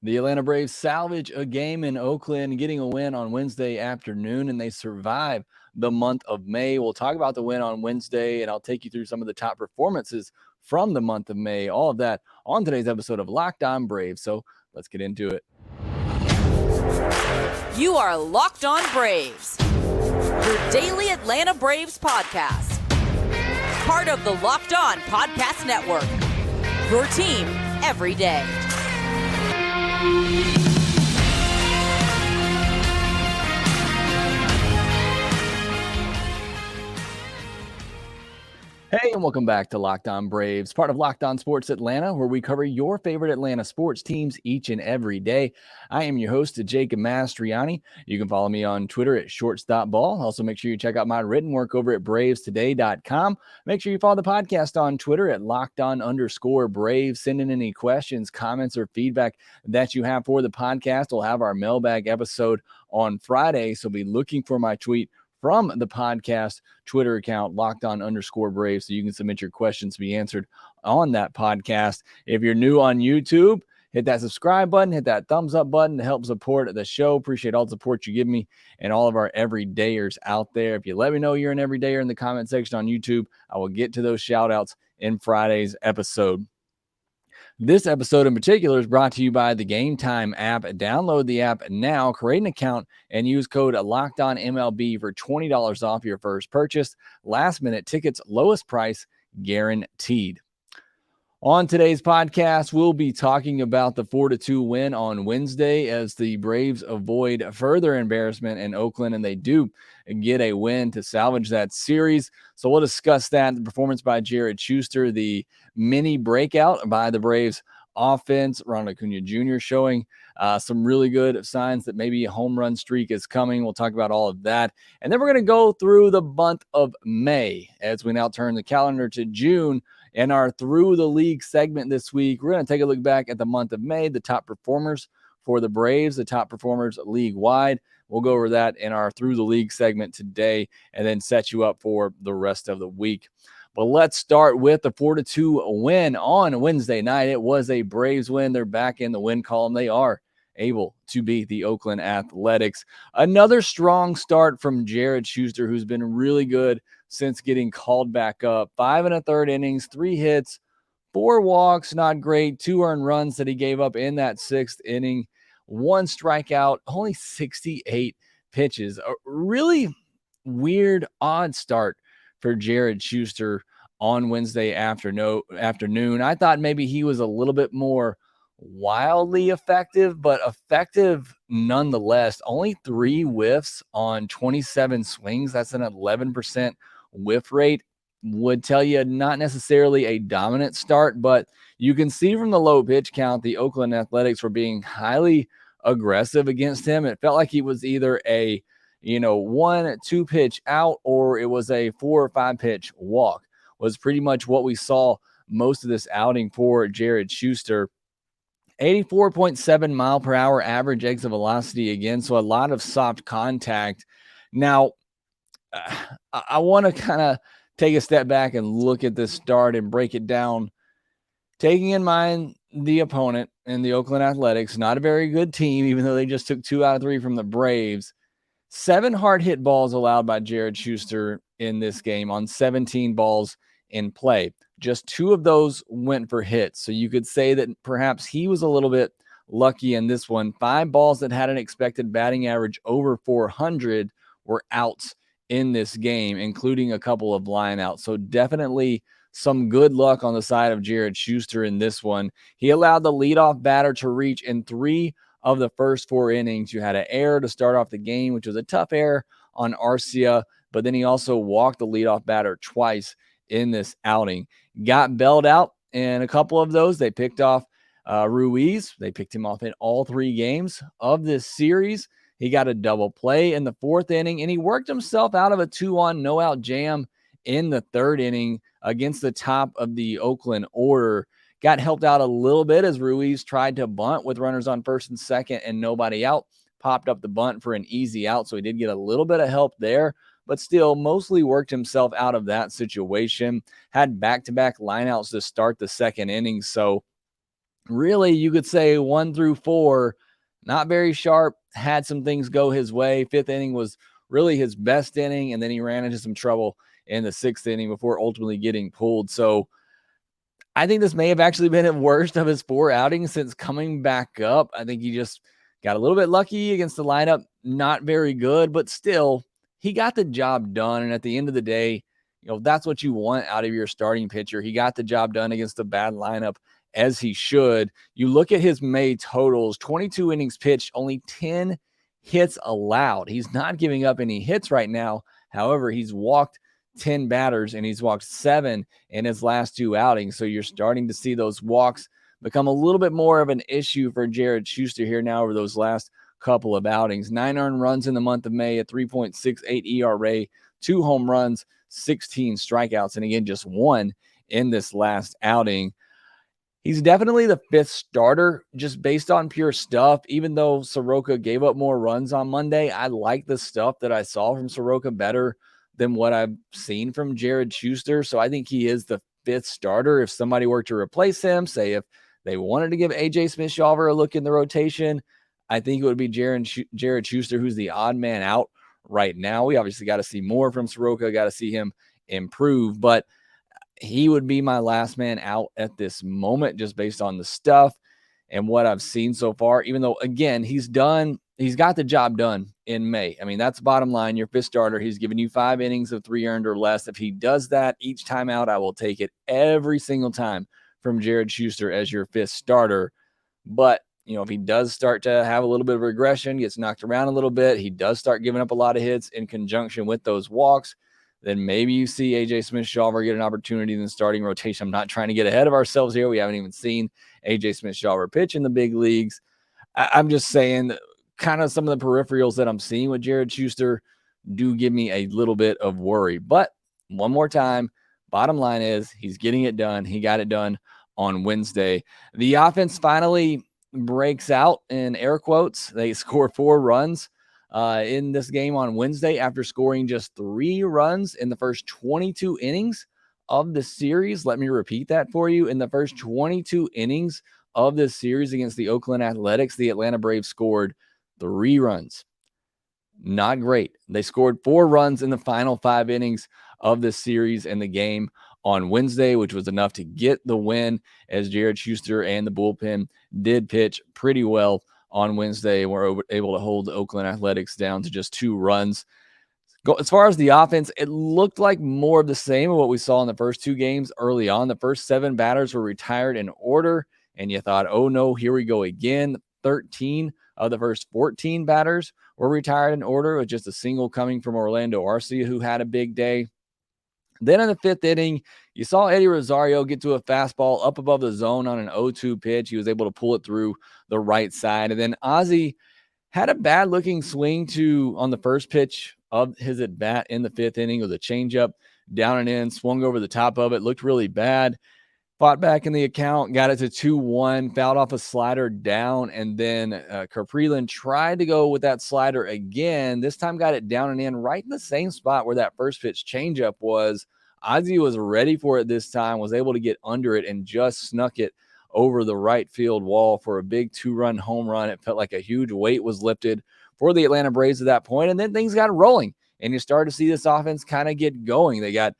The Atlanta Braves salvage a game in Oakland, getting a win on Wednesday afternoon, and they survive the month of May. We'll talk about the win on Wednesday, and I'll take you through some of the top performances from the month of May. All of that on today's episode of Locked On Braves. So let's get into it. You are Locked On Braves, your daily Atlanta Braves podcast. Part of the Locked On Podcast Network, your team every day. Hey, and welcome back to Locked On Braves, part of Locked On Sports Atlanta, where we cover your favorite Atlanta sports teams each and every day. I am your host, Jacob Mastriani. You can follow me on Twitter at shorts.ball. Also, make sure you check out my written work over at bravestoday.com. Make sure you follow the podcast on Twitter at LockedOn_Braves. Send in any questions, comments, or feedback that you have for the podcast. We'll have our mailbag episode on Friday, so be looking for my tweet from the podcast Twitter account, LockedOn_Braves, so you can submit your questions to be answered on that podcast. If you're new on YouTube, hit that subscribe button, hit that thumbs up button to help support the show. Appreciate all the support you give me and all of our everydayers out there. If you let me know you're an everydayer in the comment section on YouTube, I will get to those shout outs in Friday's episode. This episode in particular is brought to you by the Game Time app. Download the app now, create an account, and use code LOCKEDONMLB for $20 off your first purchase. Last minute tickets, lowest price guaranteed. On today's podcast, we'll be talking about the 4-2 win on Wednesday as the Braves avoid further embarrassment in Oakland, and they do get a win to salvage that series. So we'll discuss that, the performance by Jared Shuster, the mini breakout by the Braves offense, Ronald Acuna Jr. showing some really good signs that maybe a home run streak is coming. We'll talk about all of that. And then we're going to go through the month of May as we now turn the calendar to June. In our Through the League segment this week, we're going to take a look back at the month of May, the top performers for the Braves, the top performers league-wide. We'll go over that in our Through the League segment today and then set you up for the rest of the week. But let's start with the 4-2 win on Wednesday night. It was a Braves win. They're back in the win column. They are able to beat the Oakland Athletics. Another strong start from Jared Shuster, who's been really good since getting called back up. 5 1/3 innings, 3 hits, 4 walks, not great. 2 earned runs that he gave up in that 6th inning. 1 strikeout, only 68 pitches. A really weird, odd start for Jared Shuster on Wednesday afternoon. I thought maybe he was a little bit more wildly effective, but effective nonetheless. Only 3 whiffs on 27 swings. That's an 11% whiff rate. Would tell you not necessarily a dominant start, but you can see from the low pitch count, the Oakland Athletics were being highly aggressive against him. It felt like he was either a 1-2 pitch out, or it was a 4 or 5 pitch walk, was pretty much what we saw most of this outing for Jared Shuster. 84.7 mile per hour average exit velocity again, so a lot of soft contact. Now, I want to kind of take a step back and look at this start and break it down, taking in mind the opponent and the Oakland Athletics, not a very good team, even though they just took 2 out of 3 from the Braves. 7 hard hit balls allowed by Jared Shuster in this game on 17 balls in play. Just 2 of those went for hits. So you could say that perhaps he was a little bit lucky in this one. 5 balls that had an expected batting average over 400 were outs in this game, including a couple of lineouts. So definitely some good luck on the side of Jared Shuster in this one. He allowed the leadoff batter to reach in 3 of the first 4 innings. You had an error to start off the game, which was a tough error on Arcia, but then he also walked the leadoff batter twice in this outing. Got bailed out in a couple of those. They picked off Ruiz. They picked him off in all 3 games of this series. He got a double play in the 4th inning, and he worked himself out of a 2-on no-out jam in the 3rd inning against the top of the Oakland order. Got helped out a little bit as Ruiz tried to bunt with runners on 1st and 2nd and nobody out. Popped up the bunt for an easy out, so he did get a little bit of help there, but still mostly worked himself out of that situation. Had back-to-back lineouts to start the 2nd inning, so really, you could say 1 through 4, not very sharp, had some things go his way. Fifth inning was really his best inning, and then he ran into some trouble in the sixth inning before ultimately getting pulled. So I think this may have actually been the worst of his 4 outings since coming back up. I think he just got a little bit lucky against the lineup. Not very good, but still, he got the job done. And at the end of the day, that's what you want out of your starting pitcher. He got the job done against a bad lineup, as he should. You look at his May totals, 22 innings pitched, only 10 hits allowed. He's not giving up any hits right now. However, he's walked 10 batters and he's walked 7 in his last 2 outings. So you're starting to see those walks become a little bit more of an issue for Jared Shuster here now over those last couple of outings. 9 earned runs in the month of May, a 3.68 ERA, 2 home runs, 16 strikeouts, and again, just 1 in this last outing. He's definitely the 5th starter just based on pure stuff. Even though Soroka gave up more runs on Monday, I like the stuff that I saw from Soroka better than what I've seen from Jared Shuster. So I think he is the 5th starter. If somebody were to replace him, say if they wanted to give AJ Smith-Shawver a look in the rotation, I think it would be Jared Shuster, who's the odd man out right now. We obviously got to see more from Soroka, got to see him improve, but he would be my last man out at this moment just based on the stuff and what I've seen so far, even though, again, he's got the job done in May. I mean, that's bottom line. Your 5th starter, he's given you 5 innings of 3 earned or less. If he does that each time out, I will take it every single time from Jared Shuster as your 5th starter. But, if he does start to have a little bit of regression, gets knocked around a little bit, he does start giving up a lot of hits in conjunction with those walks, then maybe you see AJ Smith-Shawver get an opportunity in the starting rotation. I'm not trying to get ahead of ourselves here. We haven't even seen AJ Smith-Shawver pitch in the big leagues. I'm just saying kind of some of the peripherals that I'm seeing with Jared Shuster do give me a little bit of worry. But one more time, bottom line is he's getting it done. He got it done on Wednesday. The offense finally breaks out in air quotes. They scored 4 runs in this game on Wednesday after scoring just 3 runs in the first 22 innings of the series. Let me repeat that for you. In the first 22 innings of this series against the Oakland Athletics, the Atlanta Braves scored 3 runs. Not great. They scored 4 runs in the final 5 innings of this series in the game on Wednesday, which was enough to get the win, as Jared Shuster and the bullpen did pitch pretty well on Wednesday. We're able to hold the Oakland Athletics down to just 2 runs. As far as the offense, it looked like more of the same of what we saw in the first 2 games early on. The first 7 batters were retired in order, and you thought, oh no, here we go again. 13 of the first 14 batters were retired in order, with just a single coming from Orlando Arcia, who had a big day. Then in the 5th inning, you saw Eddie Rosario get to a fastball up above the zone on an 0-2 pitch. He was able to pull it through the right side. And then Ozzie had a bad-looking swing on the first pitch of his at-bat in the 5th inning. It was a changeup down and in, swung over the top of it, looked really bad. Fought back in the account, got it to 2-1, fouled off a slider down, and then Caprilan tried to go with that slider again. This time got it down and in right in the same spot where that first pitch changeup was. Ozzie was ready for it this time, was able to get under it, and just snuck it over the right field wall for a big 2-run home run. It felt like a huge weight was lifted for the Atlanta Braves at that point, and then things got rolling, and you started to see this offense kind of get going. They got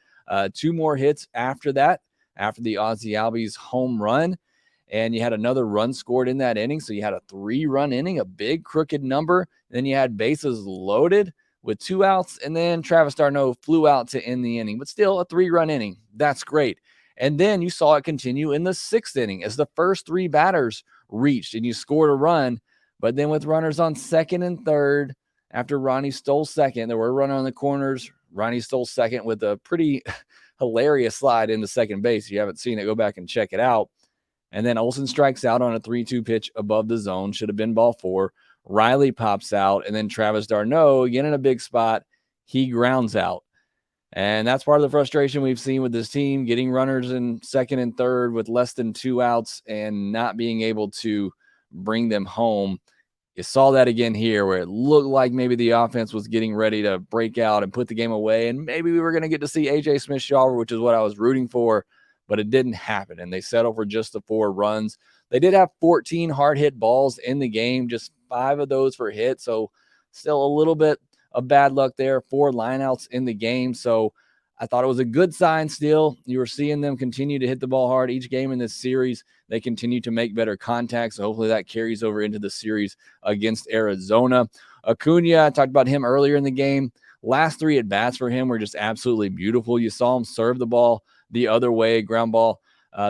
2 more hits after that, after the Ozzie Albies home run, and you had another run scored in that inning. So you had a 3-run inning, a big crooked number. Then you had bases loaded with 2 outs, and then Travis d'Arnaud flew out to end the inning, but still a 3-run inning. That's great. And then you saw it continue in the 6th inning as the first 3 batters reached, and you scored a run. But then with runners on 2nd and 3rd, after Ronnie stole 2nd, there were a runner on the corners. Ronnie stole 2nd with a pretty hilarious slide into second base. If you haven't seen it, go back and check it out. And then Olsen strikes out on a 3-2 pitch above the zone. Should have been ball 4. Riley pops out, and then Travis d'Arnaud, again in a big spot, he grounds out. And that's part of the frustration we've seen with this team, getting runners in 2nd and 3rd with less than 2 outs and not being able to bring them home. You saw that again here, where it looked like maybe the offense was getting ready to break out and put the game away, and maybe we were going to get to see AJ Smith-Shawver, which is what I was rooting for, but it didn't happen, and they settled for just the 4 runs. They did have 14 hard hit balls in the game, just 5 of those were hit. So still a little bit of bad luck there. 4 lineouts in the game. So I thought it was a good sign still. You were seeing them continue to hit the ball hard each game in this series. They continue to make better contact. So hopefully that carries over into the series against Arizona. Acuna, I talked about him earlier in the game. Last 3 at-bats for him were just absolutely beautiful. You saw him serve the ball the other way, ground ball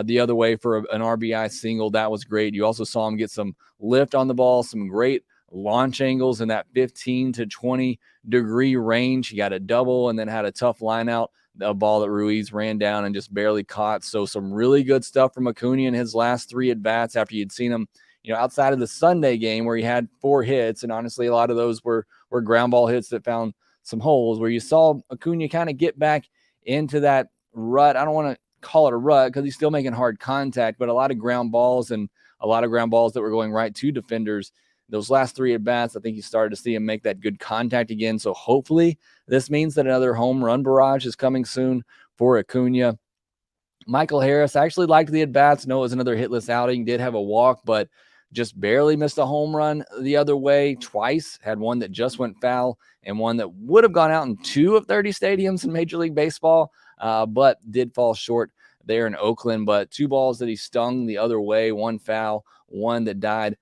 the other way for an RBI single. That was great. You also saw him get some lift on the ball, some great launch angles in that 15 to 20 degree range. He got a double and then had a tough line out, a ball that Ruiz ran down and just barely caught. So some really good stuff from Acuna in his last 3 at-bats after you'd seen him, outside of the Sunday game where he had 4 hits. And honestly, a lot of those were ground ball hits that found some holes, where you saw Acuna kind of get back into that rut. I don't want to call it a rut because he's still making hard contact, but a lot of ground balls that were going right to defenders. Those last 3 at-bats, I think you started to see him make that good contact again. So hopefully this means that another home run barrage is coming soon for Acuna. Michael Harris, I actually liked the at-bats. No, it was another hitless outing. Did have a walk, but just barely missed a home run the other way twice. Had one that just went foul and one that would have gone out in 2 of 30 stadiums in Major League Baseball, but did fall short there in Oakland. But 2 balls that he stung the other way, 1 foul, 1 that died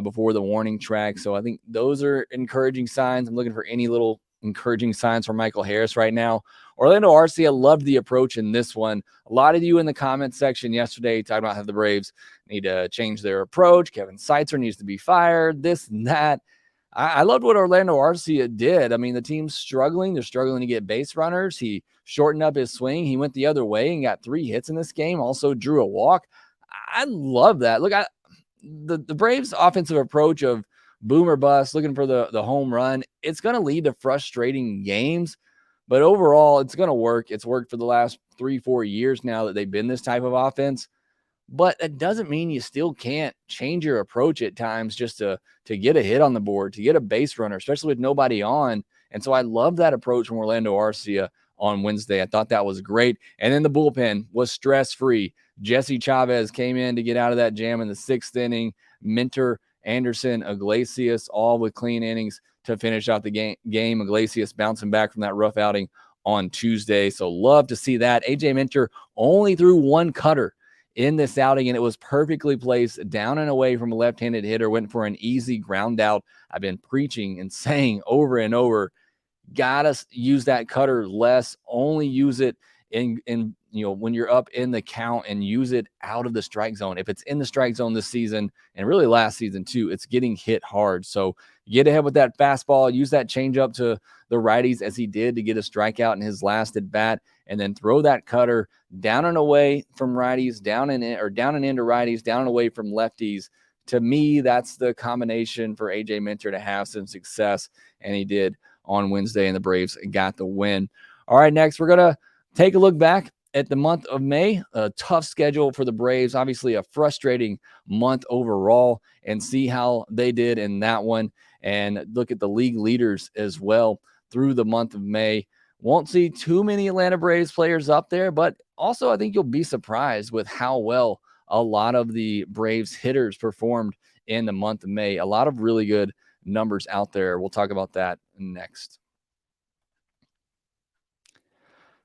before the warning track. So I think those are encouraging signs. I'm looking for any little encouraging signs from Michael Harris right now. Orlando Arcia loved the approach in this one. A lot of you in the comment section yesterday talking about how the Braves need to change their approach. Kevin Seitzer needs to be fired, this and that. I loved what Orlando Arcia did. I mean, the team's struggling. They're struggling to get base runners. He shortened up his swing. He went the other way and got 3 hits in this game. Also drew a walk. I love that. Look, the Braves' offensive approach of boom or bust, looking for the home run, it's going to lead to frustrating games. But overall, it's going to work. It's worked for the last 3-4 years now that they've been this type of offense. But it doesn't mean you still can't change your approach at times just to get a hit on the board, to get a base runner, especially with nobody on. And so I love that approach from Orlando Arcia on Wednesday. I thought that was great. And then the bullpen was stress-free. Jesse Chavez came in to get out of that jam in the 6th inning. Minter, Anderson, Iglesias, all with clean innings to finish out the game. Iglesias bouncing back from that rough outing on Tuesday. So love to see that. AJ Minter only threw 1 cutter in this outing, and it was perfectly placed down and away from a left-handed hitter. Went for an easy ground out. I've been preaching and saying over and over, gotta use that cutter less. Only use it in when you're up in the count, and use it out of the strike zone. If it's in the strike zone this season, and really last season too, it's getting hit hard. So get ahead with that fastball. Use that changeup to the righties as he did to get a strikeout in his last at bat, and then throw that cutter down and away from righties, down and into righties, down and away from lefties. To me, that's the combination for AJ Minter to have some success, and he did on Wednesday, and the Braves got the win. All right, next we're going to take a look back at the month of May. A tough schedule for the Braves, obviously a frustrating month overall, and see how they did in that one, and look at the league leaders as well through the month of May. Won't see too many Atlanta Braves players up there, but also I think you'll be surprised with how well a lot of the Braves hitters performed in the month of May. A lot of really good numbers out there. We'll talk about that next.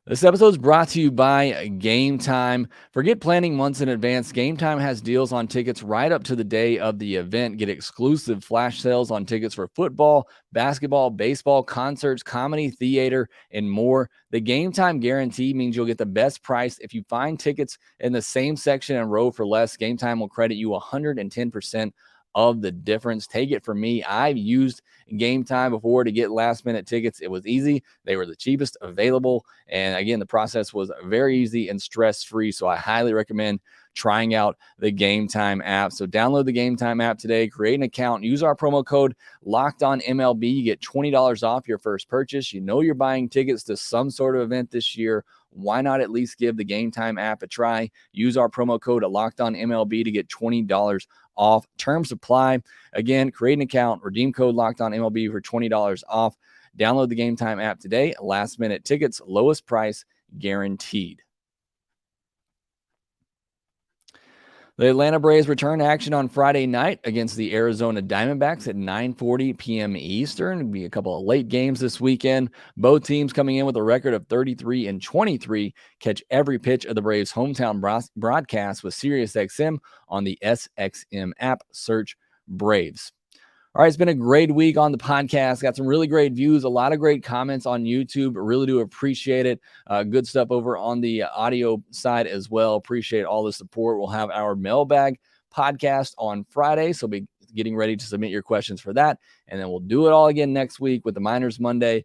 This episode is brought to you by Game Time. Forget planning months in advance. Game Time has deals on tickets right up to the day of the event. Get exclusive flash sales on tickets for football, basketball, baseball, concerts, comedy, theater, and more. The Game Time guarantee means you'll get the best price. If you find tickets in the same section and row for less, Game Time will credit you 110% of the difference. Take it from me. I've used Game Time before to get last minute tickets. It was easy. They were the cheapest available. And again, the process was very easy and stress-free. So I highly recommend trying out the Game Time app. So download the Game Time app today, create an account, use our promo code LOCKEDONMLB. You get $20 off your first purchase. You know you're buying tickets to some sort of event this year. Why not at least give the Game Time app a try? Use our promo code LOCKEDONMLB to get $20 off. Terms apply. Again, create an account, redeem code LOCKEDONMLB for $20 off. Download the Game Time app today. Last minute tickets, lowest price guaranteed. The Atlanta Braves return action on Friday night against the Arizona Diamondbacks at 9:40 p.m. Eastern. It'll be a couple of late games this weekend. Both teams coming in with a record of 33-23. Catch every pitch of the Braves' hometown broadcast with SiriusXM on the SXM app. Search Braves. All right, it's been a great week on the podcast. Got some really great views, a lot of great comments on YouTube. Really do appreciate it. Good stuff over on the audio side as well. Appreciate all the support. We'll have our mailbag podcast on Friday, so be getting ready to submit your questions for that. And then we'll do it all again next week with the Miners Monday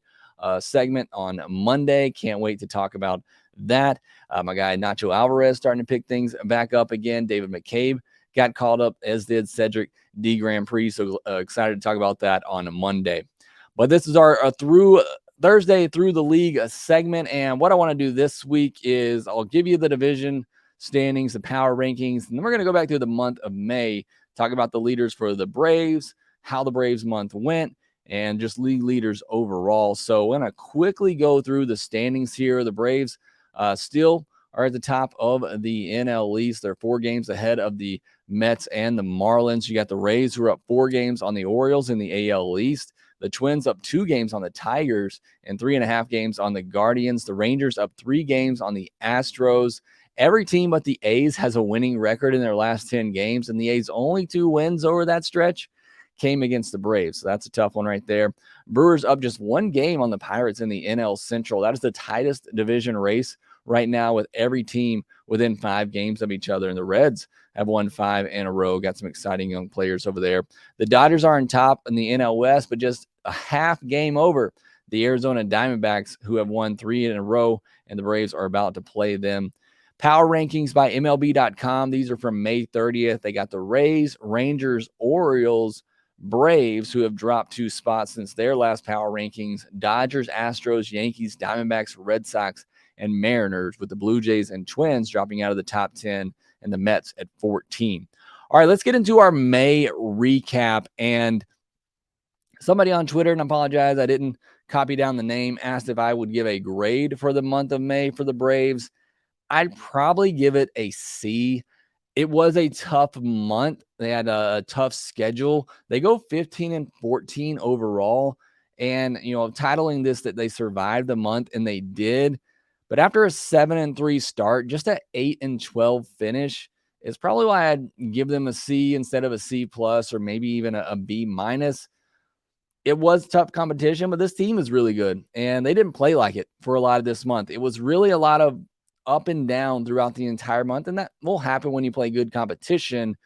segment on Monday. Can't wait to talk about that. My guy Nacho Alvarez starting to pick things back up again. David McCabe got called up, as did Cedric D. Grand Prix. So excited to talk about that on a Monday. But this is our through Thursday through the league segment. And what I want to do this week is I'll give you the division standings, the power rankings, and then we're going to go back to the month of May, talk about the leaders for the Braves, how the Braves month went, and just league leaders overall. So we're going to quickly go through the standings here. The Braves still are at the top of the NL East. They're 4 games ahead of the Mets and the Marlins. You got the Rays, who are up 4 games on the Orioles in the AL East. The Twins up 2 games on the Tigers and 3.5 games on the Guardians. The Rangers up 3 games on the Astros. Every team but the A's has a winning record in their last 10 games, and the A's only 2 wins over that stretch came against the Braves. So that's a tough one right there. Brewers up just 1 game on the Pirates in the NL Central. That is the tightest division race right now, with every team within 5 games of each other. And the Reds have won 5 in a row. Got some exciting young players over there. The Dodgers are on top in the NL West, but just a half game over the Arizona Diamondbacks, who have won 3 in a row, and the Braves are about to play them. Power rankings by MLB.com. These are from May 30th. They got the Rays, Rangers, Orioles, Braves, who have dropped 2 spots since their last power rankings. Dodgers, Astros, Yankees, Diamondbacks, Red Sox, and Mariners, with the Blue Jays and Twins dropping out of the top 10 and the Mets at 14. All right, let's get into our May recap. And somebody on Twitter, and I apologize, I didn't copy down the name, asked if I would give a grade for the month of May for the Braves. I'd probably give it a C. It was a tough month. They had a tough schedule. They go 15-14 overall. And, titling this that they survived the month, and they did. But after a 7-3 start, just an 8-12 finish is probably why I'd give them a C instead of a C+, or maybe even a B-. It was tough competition, but this team is really good, and they didn't play like it for a lot of this month. It was really a lot of up and down throughout the entire month, and that will happen when you play good competition.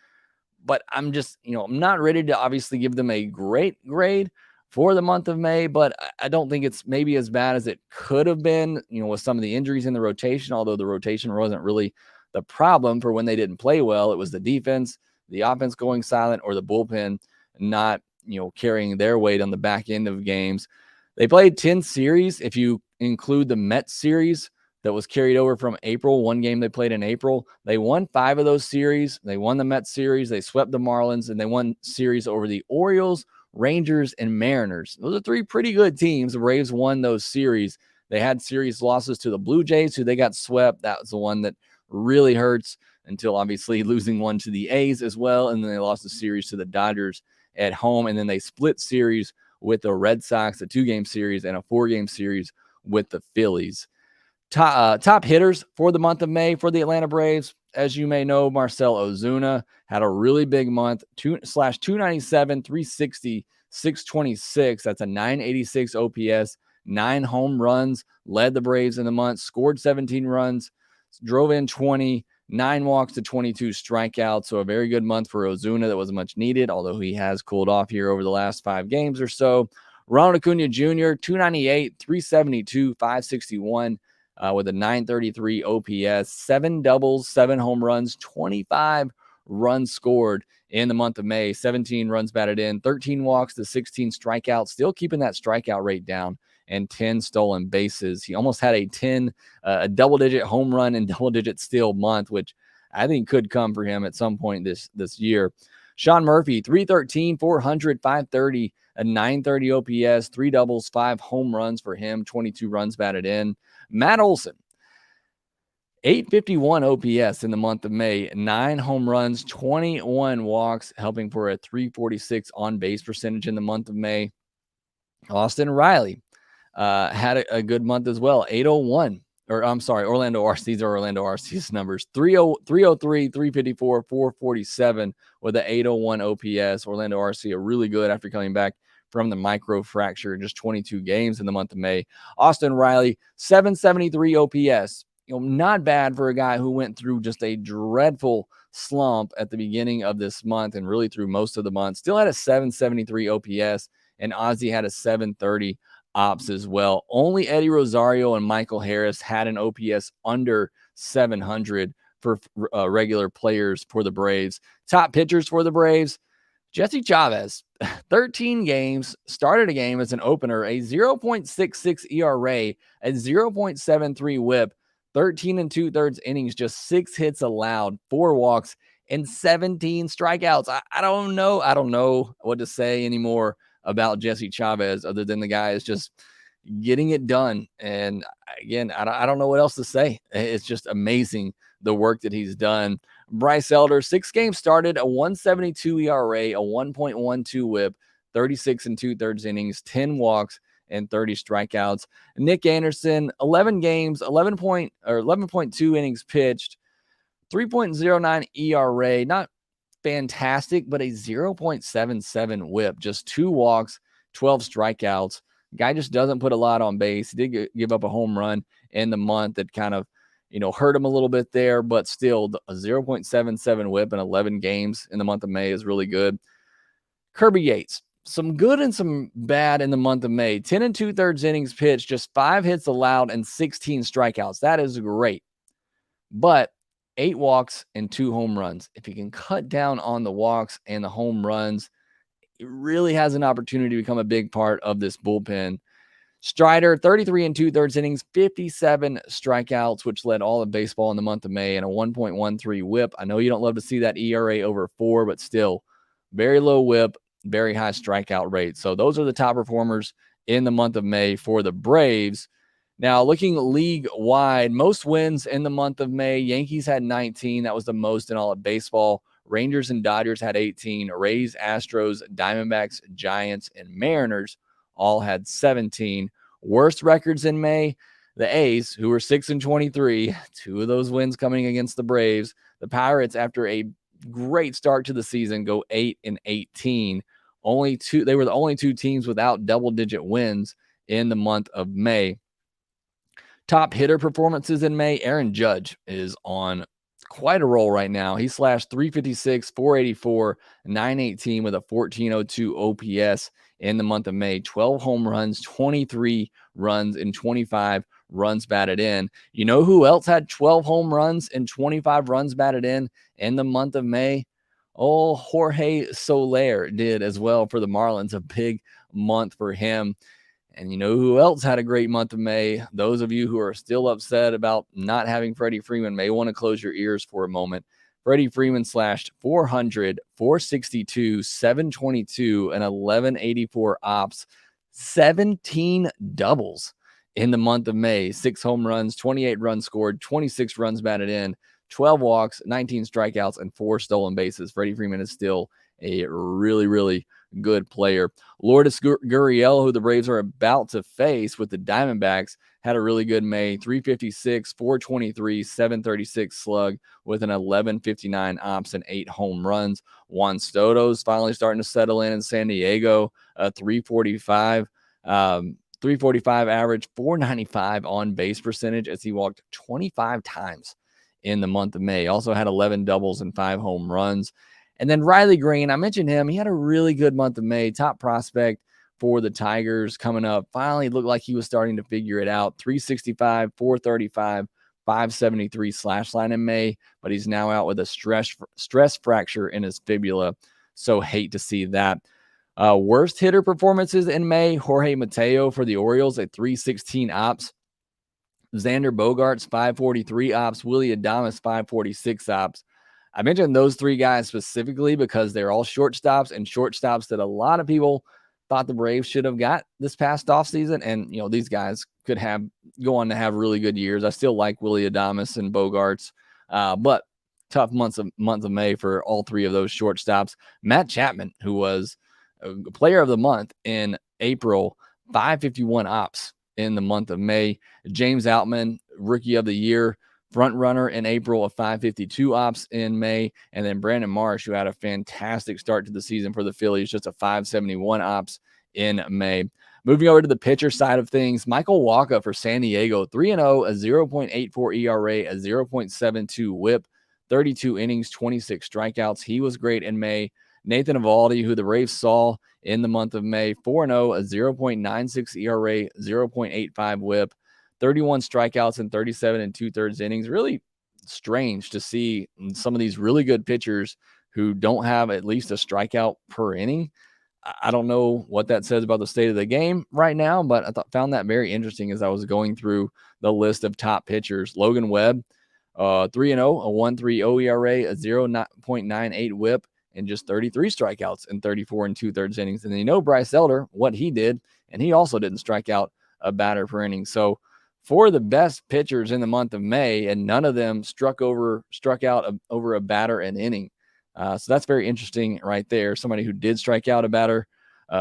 But I'm just, I'm not ready to obviously give them a great grade for the month of May, but I don't think it's maybe as bad as it could have been, with some of the injuries in the rotation, although the rotation wasn't really the problem for when they didn't play well. It was the defense, the offense going silent, or the bullpen not, carrying their weight on the back end of games. They played 10 series. If you include the Mets series that was carried over from April, 1 game they played in April, they won 5 of those series. They won the Mets series. They swept the Marlins, and they won series over the Orioles, Rangers, and Mariners. Those are 3 pretty good teams. The Braves won those series. They had series losses to the Blue Jays, who they got swept. That was the one that really hurts, until obviously losing one to the A's as well. And then they lost the series to the Dodgers at home. And then they split series with the Red Sox, a 2-game series, and a 4-game series with the Phillies. Top hitters for the month of May for the Atlanta Braves. As you may know, Marcell Ozuna had a really big month, /297, 360, 626. That's a 986 OPS, 9 home runs, led the Braves in the month, scored 17 runs, drove in 20, 9 walks to 22 strikeouts. So a very good month for Ozuna that was much needed, although he has cooled off here over the last 5 games or so. Ronald Acuna Jr., 298, 372, 561. With a 933 OPS, 7 doubles, 7 home runs, 25 runs scored in the month of May, 17 runs batted in, 13 walks to 16 strikeouts, still keeping that strikeout rate down, and 10 stolen bases. He almost had a double-digit home run and double-digit steal month, which I think could come for him at some point this year. Sean Murphy, 313, 400, 530, a 930 OPS, 3 doubles, 5 home runs for him, 22 runs batted in. Matt Olson, 851 OPS in the month of May, 9 home runs, 21 walks, helping for a 346 on-base percentage in the month of May. Austin Riley had a good month as well, 801. Or I'm sorry, Orlando RC. These are Orlando RC's numbers. 303, 354, 447 with an 801 OPS. Orlando RC are really good after coming back from the micro fracture in just 22 games in the month of May. Austin Riley, 773 OPS. Not bad for a guy who went through just a dreadful slump at the beginning of this month and really through most of the month. Still had a 773 OPS, and Ozzie had a 730 ops as well. Only Eddie Rosario and Michael Harris had an OPS under 700 for regular players for the Braves. Top pitchers for the Braves, Jesse Chavez, 13 games, started a game as an opener, a 0.66 ERA, a 0.73 whip, 13 2/3 innings, just 6 hits allowed, 4 walks, and 17 strikeouts. I don't know what to say anymore about Jesse Chavez other than the guy is just getting it done. And again, I don't know what else to say. It's just amazing the work that he's done. Bryce Elder, 6 games started, a 1.72 ERA, a 1.12 whip, 36 2/3 innings, 10 walks, and 30 strikeouts. Nick Anderson, 11 games, 11.2 innings pitched, 3.09 ERA, not fantastic, but a 0.77 whip, just 2 walks, 12 strikeouts. Guy just doesn't put a lot on base. He did give up a home run in the month that kind of, hurt him a little bit there, but still a 0.77 whip in 11 games in the month of May is really good. Kirby Yates, some good and some bad in the month of May. 10 2/3 innings pitched, just 5 hits allowed, and 16 strikeouts. That is great. But 8 walks and 2 home runs. If he can cut down on the walks and the home runs, it really has an opportunity to become a big part of this bullpen. Strider, 33 2/3 innings, 57 strikeouts, which led all of baseball in the month of May, and a 1.13 whip. I know you don't love to see that ERA over 4, but still very low whip, very high strikeout rate. So those are the top performers in the month of May for the Braves. Now, looking league-wide, most wins in the month of May. Yankees had 19. That was the most in all of baseball. Rangers and Dodgers had 18. Rays, Astros, Diamondbacks, Giants, and Mariners all had 17. Worst records in May, the A's, who were 6-23, 2 of those wins coming against the Braves. The Pirates, after a great start to the season, go 8-18. They were the only 2 teams without double-digit wins in the month of May. Top hitter performances in May, Aaron Judge is on quite a roll right now. He slashed 356, 484, 918 with a 1402 OPS in the month of May. 12 home runs, 23 runs, and 25 runs batted in. You know who else had 12 home runs and 25 runs batted in the month of May? Oh, Jorge Soler did as well for the Marlins. A big month for him. And you know who else had a great month of May? Those of you who are still upset about not having Freddie Freeman may want to close your ears for a moment. Freddie Freeman slashed 400, 462, 722, and 1184 ops, 17 doubles in the month of May. 6 home runs, 28 runs scored, 26 runs batted in, 12 walks, 19 strikeouts, and 4 stolen bases. Freddie Freeman is still a really, really good player. Lourdes Gurriel, who the Braves are about to face with the Diamondbacks, had a really good May. 356, 423, 736 slug with an 1159 ops and 8 home runs. Juan Soto's finally starting to settle in San Diego. 345 average, 495 on base percentage as he walked 25 times in the month of May. Also had 11 doubles and 5 home runs. And then Riley Green, I mentioned him. He had a really good month of May. Top prospect for the Tigers coming up. Finally looked like he was starting to figure it out. 365, 435, 573 slash line in May, but he's now out with a stress fracture in his fibula. So hate to see that. Worst hitter performances in May, Jorge Mateo for the Orioles at 316 ops. Xander Bogaerts, 543 ops. Willy Adames, 546 ops. I mentioned those 3 guys specifically because they're all shortstops and shortstops that a lot of people thought the Braves should have got this past offseason. And, these guys could go on to have really good years. I still like Willie Adames and Bogarts, but tough month of May for all three of those shortstops. Matt Chapman, who was a player of the month in April, 551 ops in the month of May. James Outman, rookie of the year, front runner in April of 552 ops in May. And then Brandon Marsh, who had a fantastic start to the season for the Phillies, just a 571 ops in May. Moving over to the pitcher side of things, Michael Wacha for San Diego, 3-0, a 0.84 ERA, a 0.72 whip, 32 innings, 26 strikeouts. He was great in May. Nathan Eovaldi, who the Braves saw in the month of May, 4-0, a 0.96 ERA, 0.85 whip, 31 strikeouts and 37 and 2/3 innings. Really strange to see some of these really good pitchers who don't have at least a strikeout per inning. I don't know what that says about the state of the game right now, but I found that very interesting as I was going through the list of top pitchers. Logan Webb, 3-0, a 1.30 ERA, a 0.98 whip, and just 33 strikeouts in 34 and 2/3 innings. And then Bryce Elder, what he did, and he also didn't strike out a batter per inning. So for the best pitchers in the month of May, and none of them struck out over a batter an inning. So that's very interesting right there. Somebody who did strike out a batter,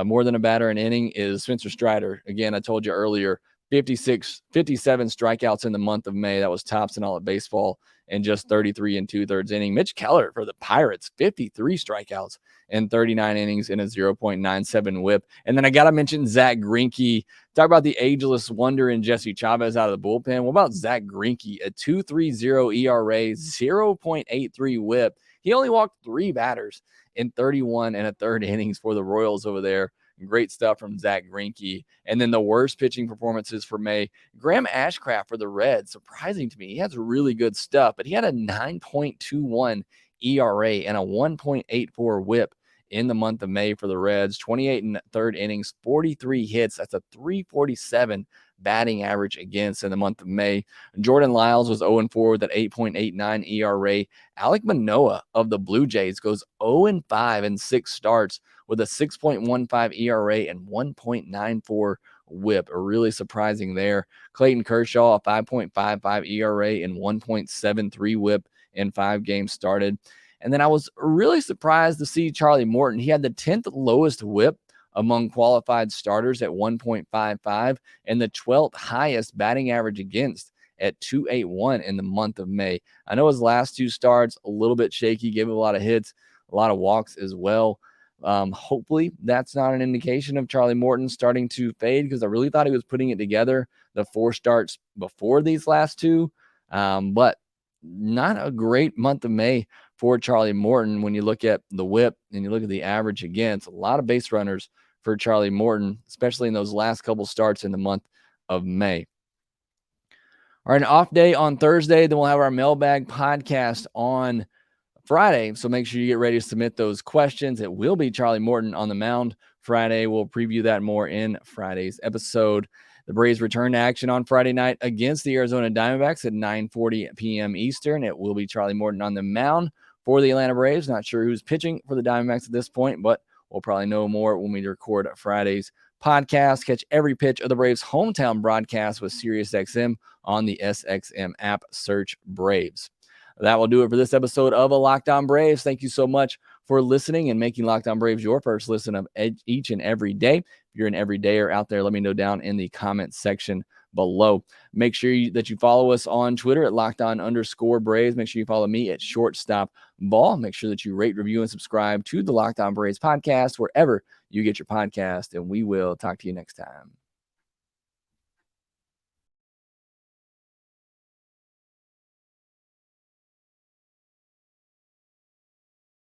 more than a batter an inning, is Spencer Strider. Again, I told you earlier, 57 strikeouts in the month of May. That was tops in all of baseball, and just 33 and 2/3 inning. Mitch Keller for the Pirates, 53 strikeouts in 39 innings in a 0.97 whip. And then I got to mention Zach Greinke. Talk about the ageless wonder in Jesse Chavez out of the bullpen. What about Zach Greinke? A 2.30 ERA, 0.83 whip. He only walked 3 batters in 31 and a third innings for the Royals over there. Great stuff from Zach Greinke. And then the worst pitching performances for May, Graham Ashcraft for the Reds. Surprising to me. He has really good stuff, but he had a 9.21 ERA and a 1.84 whip in the month of May for the Reds. 28 and third innings, 43 hits. That's a 347 batting average against in the month of May. Jordan Lyles was 0-4 with an 8.89 ERA. Alek Manoah of the Blue Jays goes 0-5 in 6 starts with a 6.15 ERA and 1.94 whip. Really surprising there. Clayton Kershaw, a 5.55 ERA and 1.73 whip in 5 games started. And then I was really surprised to see Charlie Morton. He had the 10th lowest whip among qualified starters at 1.55 and the 12th highest batting average against at 2.81 in the month of May. I know his last 2 starts, a little bit shaky, gave a lot of hits, a lot of walks as well. Hopefully that's not an indication of Charlie Morton starting to fade, because I really thought he was putting it together the 4 starts before these last 2. But not a great month of May for Charlie Morton when you look at the whip and you look at the average against. A lot of base runners for Charlie Morton, especially in those last couple starts in the month of May. All right, an off day on Thursday. Then we'll have our mailbag podcast on Friday. So make sure you get ready to submit those questions. It will be Charlie Morton on the mound Friday. We'll preview that more in Friday's episode. The Braves return to action on Friday night against the Arizona Diamondbacks at 9:40 p.m. Eastern. It will be Charlie Morton on the mound for the Atlanta Braves. Not sure who's pitching for the Diamondbacks at this point, but we'll probably know more when we record Friday's podcast. Catch every pitch of the Braves' hometown broadcast with SiriusXM on the SXM app. Search Braves. That will do it for this episode of Locked On Braves. Thank you so much for listening and making Locked On Braves your first listen of each and every day. If you're an everydayer out there, let me know down in the comment section below. Make sure that you follow us on Twitter at LockedOn_Braves. Make sure you follow me at Shortstop Ball. Make sure that you rate, review, and subscribe to the Locked On Braves podcast wherever you get your podcast, and we will talk to you next time.